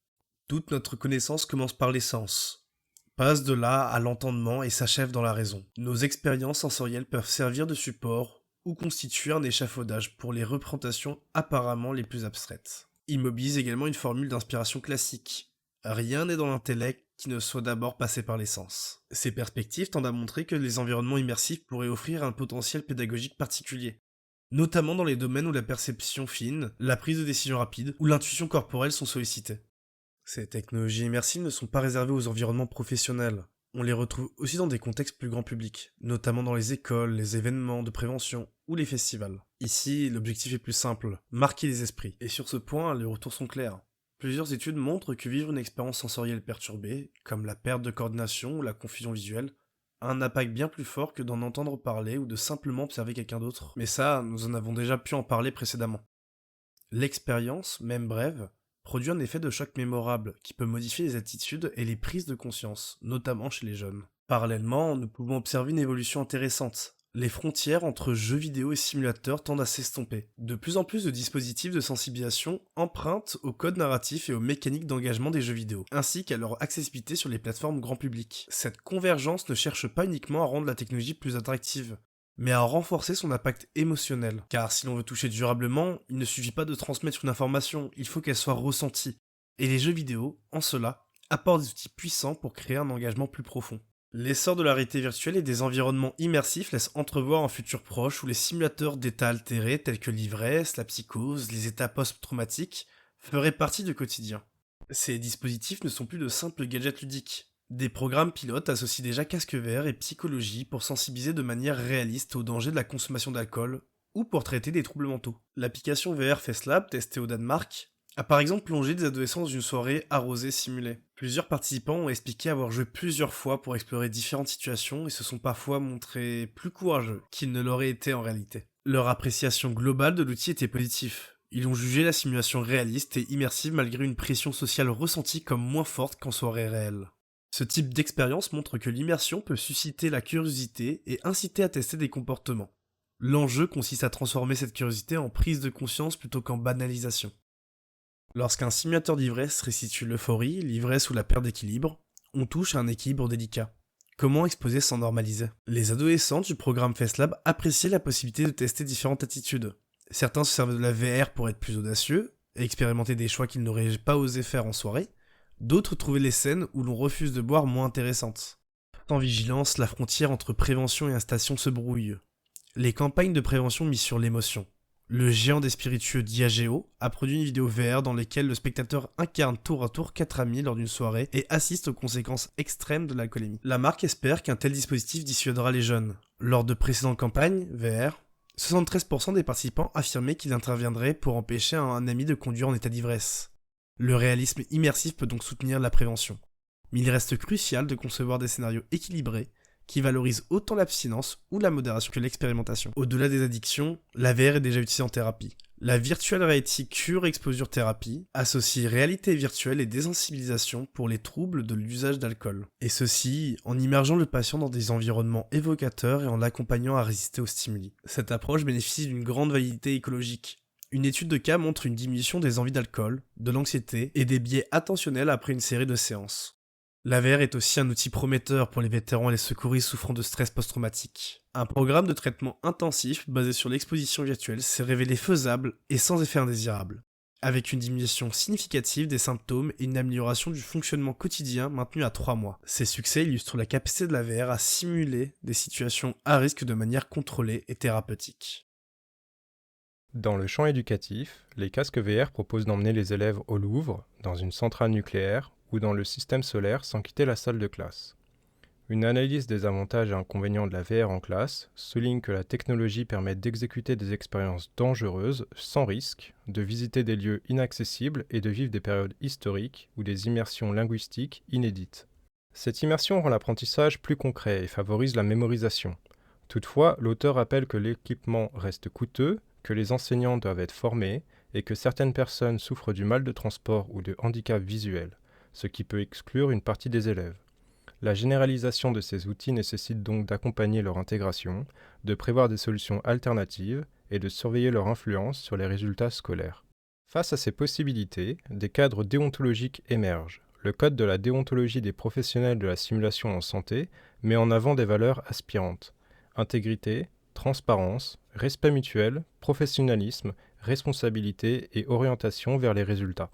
toute notre connaissance commence par les sens, passe de là à l'entendement et s'achève dans la raison. Nos expériences sensorielles peuvent servir de support ou constituer un échafaudage pour les représentations apparemment les plus abstraites. Ils mobilisent également une formule d'inspiration classique. Rien n'est dans l'intellect qui ne soit d'abord passé par les sens. Ces perspectives tendent à montrer que les environnements immersifs pourraient offrir un potentiel pédagogique particulier, notamment dans les domaines où la perception fine, la prise de décision rapide ou l'intuition corporelle sont sollicitées. Ces technologies immersives ne sont pas réservées aux environnements professionnels. On les retrouve aussi dans des contextes plus grand public, notamment dans les écoles, les événements de prévention ou les festivals. Ici, l'objectif est plus simple, marquer les esprits. Et sur ce point, les retours sont clairs. Plusieurs études montrent que vivre une expérience sensorielle perturbée, comme la perte de coordination ou la confusion visuelle, a un impact bien plus fort que d'en entendre parler ou de simplement observer quelqu'un d'autre. Mais ça, nous en avons déjà pu en parler précédemment. L'expérience, même brève, produit un effet de choc mémorable qui peut modifier les attitudes et les prises de conscience, notamment chez les jeunes. Parallèlement, nous pouvons observer une évolution intéressante. Les frontières entre jeux vidéo et simulateurs tendent à s'estomper. De plus en plus de dispositifs de sensibilisation empruntent au code narratif et aux mécaniques d'engagement des jeux vidéo, ainsi qu'à leur accessibilité sur les plateformes grand public. Cette convergence ne cherche pas uniquement à rendre la technologie plus attractive, mais à renforcer son impact émotionnel. Car si l'on veut toucher durablement, il ne suffit pas de transmettre une information, il faut qu'elle soit ressentie. Et les jeux vidéo, en cela, apportent des outils puissants pour créer un engagement plus profond. L'essor de la réalité virtuelle et des environnements immersifs laisse entrevoir un futur proche où les simulateurs d'états altérés tels que l'ivresse, la psychose, les états post-traumatiques feraient partie du quotidien. Ces dispositifs ne sont plus de simples gadgets ludiques. Des programmes pilotes associent déjà casque vert et psychologie pour sensibiliser de manière réaliste au danger de la consommation d'alcool ou pour traiter des troubles mentaux. L'application VR FaceLab, testée au Danemark, a par exemple plongé des adolescents dans une soirée arrosée simulée. Plusieurs participants ont expliqué avoir joué plusieurs fois pour explorer différentes situations et se sont parfois montrés plus courageux qu'ils ne l'auraient été en réalité. Leur appréciation globale de l'outil était positive. Ils ont jugé la simulation réaliste et immersive malgré une pression sociale ressentie comme moins forte qu'en soirée réelle. Ce type d'expérience montre que l'immersion peut susciter la curiosité et inciter à tester des comportements. L'enjeu consiste à transformer cette curiosité en prise de conscience plutôt qu'en banalisation. Lorsqu'un simulateur d'ivresse restitue l'euphorie, l'ivresse ou la perte d'équilibre, on touche à un équilibre délicat. Comment exposer sans normaliser? Les adolescents du programme FaceLab appréciaient la possibilité de tester différentes attitudes. Certains se servaient de la VR pour être plus audacieux et expérimenter des choix qu'ils n'auraient pas osé faire en soirée. D'autres trouvaient les scènes où l'on refuse de boire moins intéressantes. En vigilance, la frontière entre prévention et incitation se brouille. Les campagnes de prévention misent sur l'émotion. Le géant des spiritueux Diageo a produit une vidéo VR dans laquelle le spectateur incarne tour à tour 4 amis lors d'une soirée et assiste aux conséquences extrêmes de l'alcoolémie. La marque espère qu'un tel dispositif dissuadera les jeunes. Lors de précédentes campagnes VR, 73% des participants affirmaient qu'ils interviendraient pour empêcher un ami de conduire en état d'ivresse. Le réalisme immersif peut donc soutenir la prévention. Mais il reste crucial de concevoir des scénarios équilibrés qui valorisent autant l'abstinence ou la modération que l'expérimentation. Au-delà des addictions, la VR est déjà utilisée en thérapie. La Virtual Reality Cure Exposure Therapy associe réalité virtuelle et désensibilisation pour les troubles de l'usage d'alcool. Et ceci en immergeant le patient dans des environnements évocateurs et en l'accompagnant à résister aux stimuli. Cette approche bénéficie d'une grande validité écologique. Une étude de cas montre une diminution des envies d'alcool, de l'anxiété et des biais attentionnels après une série de séances. La VR est aussi un outil prometteur pour les vétérans et les secouristes souffrant de stress post-traumatique. Un programme de traitement intensif basé sur l'exposition virtuelle s'est révélé faisable et sans effet indésirable, avec une diminution significative des symptômes et une amélioration du fonctionnement quotidien maintenu à 3 mois. Ces succès illustrent la capacité de la VR à simuler des situations à risque de manière contrôlée et thérapeutique. Dans le champ éducatif, les casques VR proposent d'emmener les élèves au Louvre, dans une centrale nucléaire ou dans le système solaire sans quitter la salle de classe. Une analyse des avantages et inconvénients de la VR en classe souligne que la technologie permet d'exécuter des expériences dangereuses sans risque, de visiter des lieux inaccessibles et de vivre des périodes historiques ou des immersions linguistiques inédites. Cette immersion rend l'apprentissage plus concret et favorise la mémorisation. Toutefois, l'auteur rappelle que l'équipement reste coûteux, que les enseignants doivent être formés et que certaines personnes souffrent du mal de transport ou de handicap visuel, ce qui peut exclure une partie des élèves. La généralisation de ces outils nécessite donc d'accompagner leur intégration, de prévoir des solutions alternatives et de surveiller leur influence sur les résultats scolaires. Face à ces possibilités, des cadres déontologiques émergent. Le Code de la déontologie des professionnels de la simulation en santé met en avant des valeurs aspirantes: intégrité, transparence, respect mutuel, professionnalisme, responsabilité et orientation vers les résultats.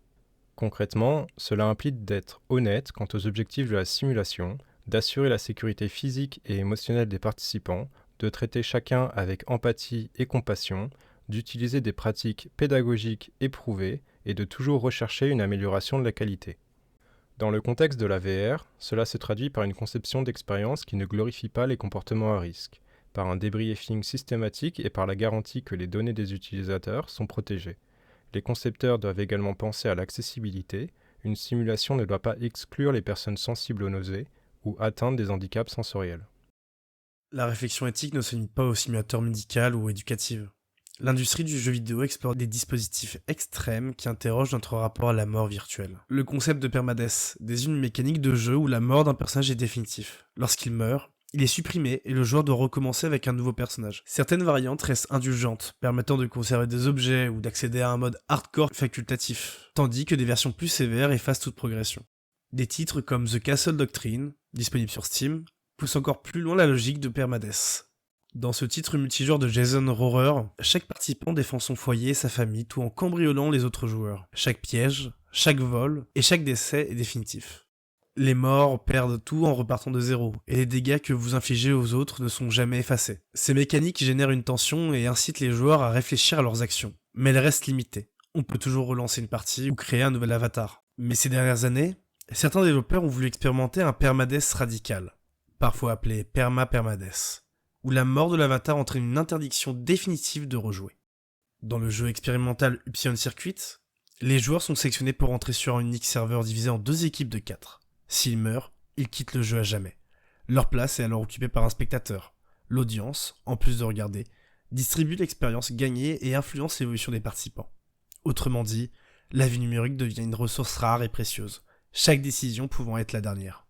Concrètement, cela implique d'être honnête quant aux objectifs de la simulation, d'assurer la sécurité physique et émotionnelle des participants, de traiter chacun avec empathie et compassion, d'utiliser des pratiques pédagogiques éprouvées et de toujours rechercher une amélioration de la qualité. Dans le contexte de la VR, cela se traduit par une conception d'expérience qui ne glorifie pas les comportements à risque, par un débriefing systématique et par la garantie que les données des utilisateurs sont protégées. Les concepteurs doivent également penser à l'accessibilité. Une simulation ne doit pas exclure les personnes sensibles aux nausées ou atteintes des handicaps sensoriels. La réflexion éthique ne se limite pas au simulateur médical ou éducatif. L'industrie du jeu vidéo explore des dispositifs extrêmes qui interrogent notre rapport à la mort virtuelle. Le concept de permadeath désigne une mécanique de jeu où la mort d'un personnage est définitive. Lorsqu'il meurt, il est supprimé et le joueur doit recommencer avec un nouveau personnage. Certaines variantes restent indulgentes, permettant de conserver des objets ou d'accéder à un mode hardcore facultatif, tandis que des versions plus sévères effacent toute progression. Des titres comme The Castle Doctrine, disponible sur Steam, poussent encore plus loin la logique de permadeath. Dans ce titre multijoueur de Jason Rohrer, chaque participant défend son foyer et sa famille tout en cambriolant les autres joueurs. Chaque piège, chaque vol et chaque décès est définitif. Les morts perdent tout en repartant de zéro, et les dégâts que vous infligez aux autres ne sont jamais effacés. Ces mécaniques génèrent une tension et incitent les joueurs à réfléchir à leurs actions. Mais elles restent limitées. On peut toujours relancer une partie ou créer un nouvel avatar. Mais ces dernières années, certains développeurs ont voulu expérimenter un permadeath radical, parfois appelé permadeath, où la mort de l'avatar entraîne une interdiction définitive de rejouer. Dans le jeu expérimental Upsilon Circuit, les joueurs sont sélectionnés pour entrer sur un unique serveur divisé en 2 équipes de 4. S'ils meurent, ils quittent le jeu à jamais. Leur place est alors occupée par un spectateur. L'audience, en plus de regarder, distribue l'expérience gagnée et influence l'évolution des participants. Autrement dit, la vie numérique devient une ressource rare et précieuse, chaque décision pouvant être la dernière.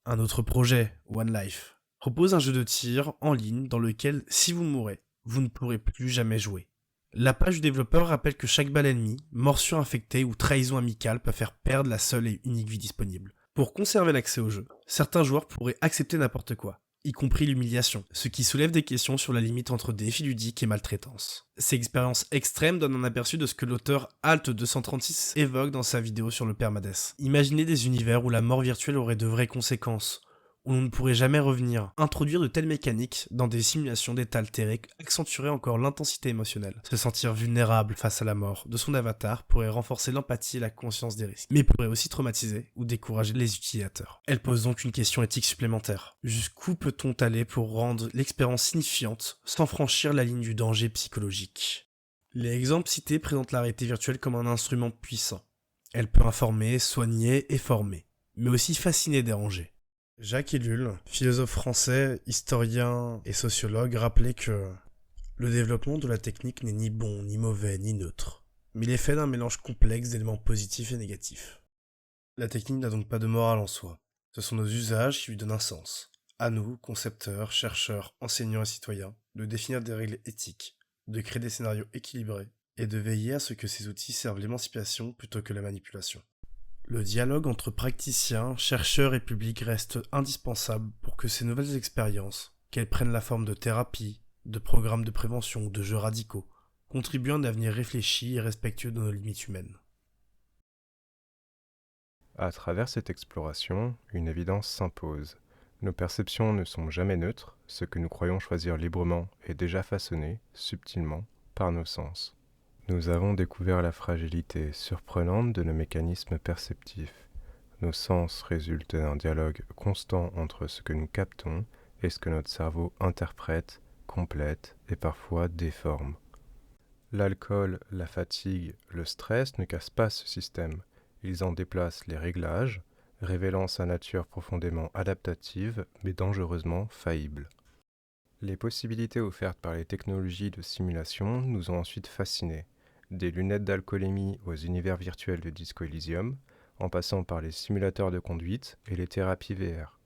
Un autre projet, One Life, propose un jeu de tir en ligne dans lequel, si vous mourrez, vous ne pourrez plus jamais jouer. La page du développeur rappelle que chaque balle ennemie, morsure infectée ou trahison amicale peut faire perdre la seule et unique vie disponible. Pour conserver l'accès au jeu, certains joueurs pourraient accepter n'importe quoi, y compris l'humiliation, ce qui soulève des questions sur la limite entre défi ludique et maltraitance. Ces expériences extrêmes donnent un aperçu de ce que l'auteur Alt236 évoque dans sa vidéo sur le permades. Imaginez des univers où la mort virtuelle aurait de vraies conséquences, où l'on ne pourrait jamais revenir. Introduire de telles mécaniques dans des simulations d'état altérés accentuerait encore l'intensité émotionnelle. Se sentir vulnérable face à la mort de son avatar pourrait renforcer l'empathie et la conscience des risques, mais pourrait aussi traumatiser ou décourager les utilisateurs. Elle pose donc une question éthique supplémentaire. Jusqu'où peut-on aller pour rendre l'expérience signifiante sans franchir la ligne du danger psychologique? Les exemples cités présentent la réalité virtuelle comme un instrument puissant. Elle peut informer, soigner et former, mais aussi fasciner et déranger. Jacques Ellul, philosophe français, historien et sociologue, rappelait que le développement de la technique n'est ni bon, ni mauvais, ni neutre, mais il est fait d'un mélange complexe d'éléments positifs et négatifs. La technique n'a donc pas de morale en soi, ce sont nos usages qui lui donnent un sens. À nous, concepteurs, chercheurs, enseignants et citoyens, de définir des règles éthiques, de créer des scénarios équilibrés, et de veiller à ce que ces outils servent l'émancipation plutôt que la manipulation. Le dialogue entre praticiens, chercheurs et public reste indispensable pour que ces nouvelles expériences, qu'elles prennent la forme de thérapie, de programmes de prévention ou de jeux radicaux, contribuent à un avenir réfléchi et respectueux de nos limites humaines. À travers cette exploration, une évidence s'impose. Nos perceptions ne sont jamais neutres, ce que nous croyons choisir librement est déjà façonné, subtilement, par nos sens. Nous avons découvert la fragilité surprenante de nos mécanismes perceptifs. Nos sens résultent d'un dialogue constant entre ce que nous captons et ce que notre cerveau interprète, complète et parfois déforme. L'alcool, la fatigue, le stress ne cassent pas ce système. Ils en déplacent les réglages, révélant sa nature profondément adaptative mais dangereusement faillible. Les possibilités offertes par les technologies de simulation nous ont ensuite fascinés, des lunettes d'alcoolémie aux univers virtuels de Disco Elysium, en passant par les simulateurs de conduite et les thérapies VR.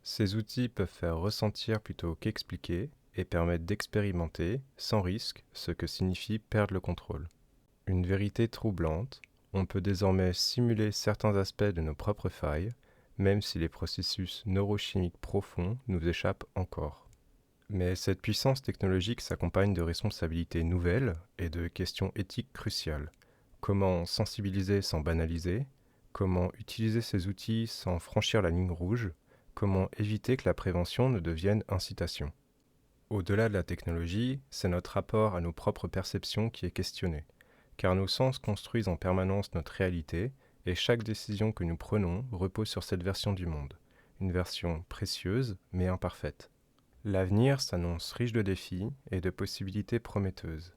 Ces outils peuvent faire ressentir plutôt qu'expliquer et permettent d'expérimenter, sans risque, ce que signifie perdre le contrôle. Une vérité troublante, on peut désormais simuler certains aspects de nos propres failles, même si les processus neurochimiques profonds nous échappent encore. Mais cette puissance technologique s'accompagne de responsabilités nouvelles et de questions éthiques cruciales. Comment sensibiliser sans banaliser? Comment utiliser ces outils sans franchir la ligne rouge? Comment éviter que la prévention ne devienne incitation? Au-delà de la technologie, c'est notre rapport à nos propres perceptions qui est questionné, car nos sens construisent en permanence notre réalité et chaque décision que nous prenons repose sur cette version du monde, une version précieuse mais imparfaite. L'avenir s'annonce riche de défis et de possibilités prometteuses.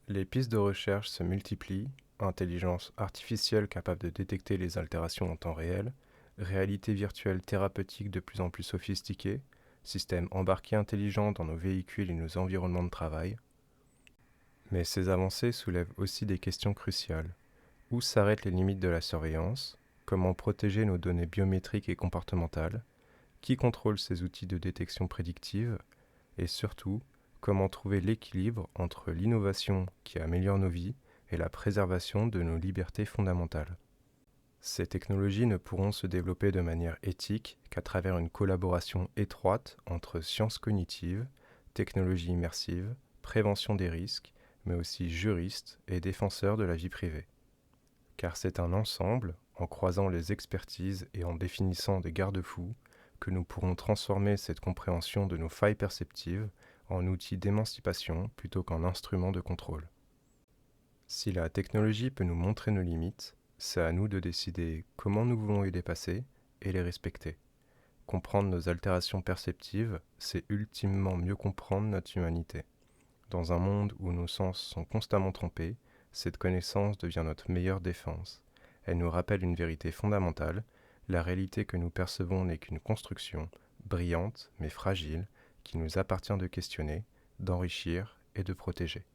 Les pistes de recherche se multiplient, intelligence artificielle capable de détecter les altérations en temps réel, réalité virtuelle thérapeutique de plus en plus sophistiquée, systèmes embarqués intelligents dans nos véhicules et nos environnements de travail. Mais ces avancées soulèvent aussi des questions cruciales. Où s'arrêtent les limites de la surveillance? Comment protéger nos données biométriques et comportementales? Qui contrôle ces outils de détection prédictive? Et surtout, comment trouver l'équilibre entre l'innovation qui améliore nos vies et la préservation de nos libertés fondamentales? Ces technologies ne pourront se développer de manière éthique qu'à travers une collaboration étroite entre sciences cognitives, technologies immersives, prévention des risques, mais aussi juristes et défenseurs de la vie privée. Car c'est un ensemble, en croisant les expertises et en définissant des garde-fous, que nous pourrons transformer cette compréhension de nos failles perceptives en outil d'émancipation plutôt qu'en instrument de contrôle. Si la technologie peut nous montrer nos limites, c'est à nous de décider comment nous voulons y dépasser et les respecter. Comprendre nos altérations perceptives, c'est ultimement mieux comprendre notre humanité. Dans un monde où nos sens sont constamment trompés, cette connaissance devient notre meilleure défense. Elle nous rappelle une vérité fondamentale: la réalité que nous percevons n'est qu'une construction, brillante mais fragile, qu'il nous appartient de questionner, d'enrichir et de protéger.